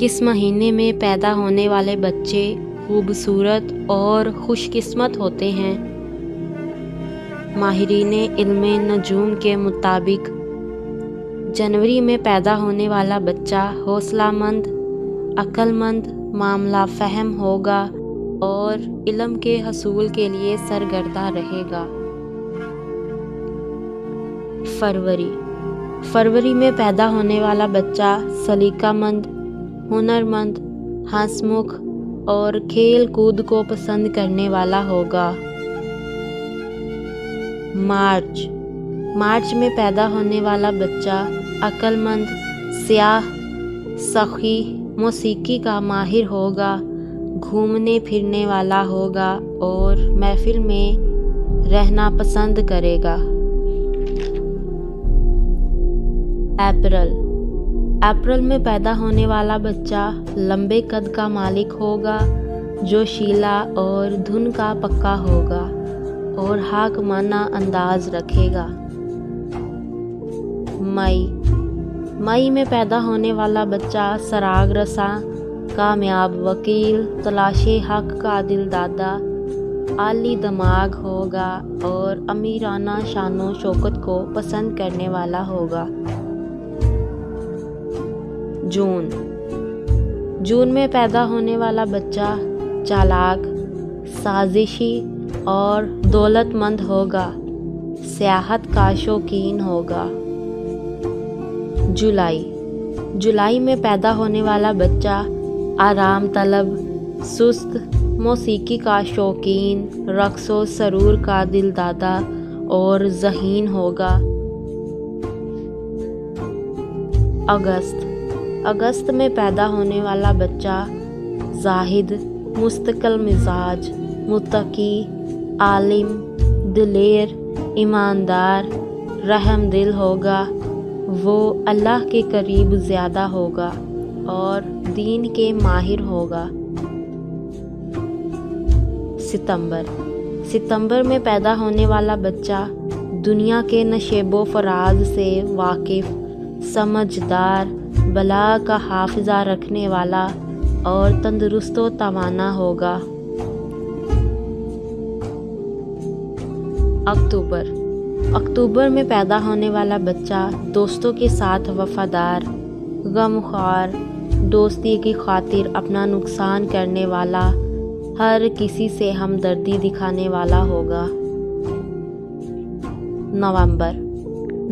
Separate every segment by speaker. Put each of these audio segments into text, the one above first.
Speaker 1: किस महीने में पैदा होने वाले बच्चे खूबसूरत और खुशकिस्मत होते हैं? माहिरीने इल्मे नजूम के मुताबिक जनवरी में पैदा होने वाला बच्चा हौसलामंद, अक्लमंद, मामला फ़हम होगा और इल्म के हसूल के लिए सरगर्दा रहेगा। फरवरी में पैदा होने वाला बच्चा सलीकामंद, हुनरमंद, हंसमुख और खेल कूद को पसंद करने वाला होगा। मार्च में पैदा होने वाला बच्चा अक्लमंद, सियाह, सखी, मौसीकी का माहिर होगा, घूमने फिरने वाला होगा और महफिल में रहना पसंद करेगा। अप्रैल में पैदा होने वाला बच्चा लंबे कद का मालिक होगा, जोशीला और धुन का पक्का होगा और हाकमाना अंदाज रखेगा। मई में पैदा होने वाला बच्चा सराग रसा, कामयाब वकील, तलाशे हक का दिलदादा, आली दिमाग होगा और अमीराना शानो शौकत को पसंद करने वाला होगा। जून में पैदा होने वाला बच्चा चालाक, साजिशी और दौलतमंद होगा, सियाहत का शौकीन होगा। जुलाई में पैदा होने वाला बच्चा आराम तलब, सुस्त, मौसीकी का शौकीन, रक्सो सरूर का दिलदादा और ज़हीन होगा। अगस्त में पैदा होने वाला बच्चा जाहिद, मुस्तकिल मिजाज, मुत्तकी, आलिम, दिलेर, ईमानदार, रहमदिल होगा। वो अल्लाह के करीब ज़्यादा होगा और दीन के माहिर होगा। सितंबर में पैदा होने वाला बच्चा दुनिया के नशेबो फराज से वाकिफ़, समझदार, बला का हाफिज़ा रखने वाला और तंदुरुस्त व तवाना होगा। अक्टूबर में पैदा होने वाला बच्चा दोस्तों के साथ वफादार, गमख्वार, दोस्ती की खातिर अपना नुकसान करने वाला, हर किसी से हमदर्दी दिखाने वाला होगा।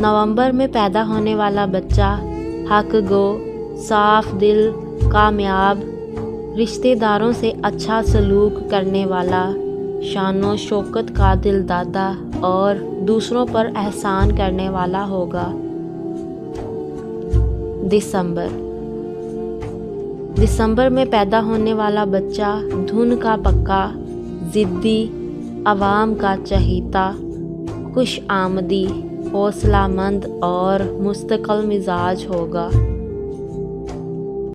Speaker 1: नवंबर में पैदा होने वाला बच्चा हक गो, साफ दिल, कामयाब, रिश्तेदारों से अच्छा सलूक करने वाला, शानो शौकत का दिलदादा और दूसरों पर एहसान करने वाला होगा। दिसंबर में पैदा होने वाला बच्चा धुन का पक्का, ज़िद्दी, अवाम का चहीता, खुश आमदी, हौसलामंद और मुस्तकिल मिजाज होगा।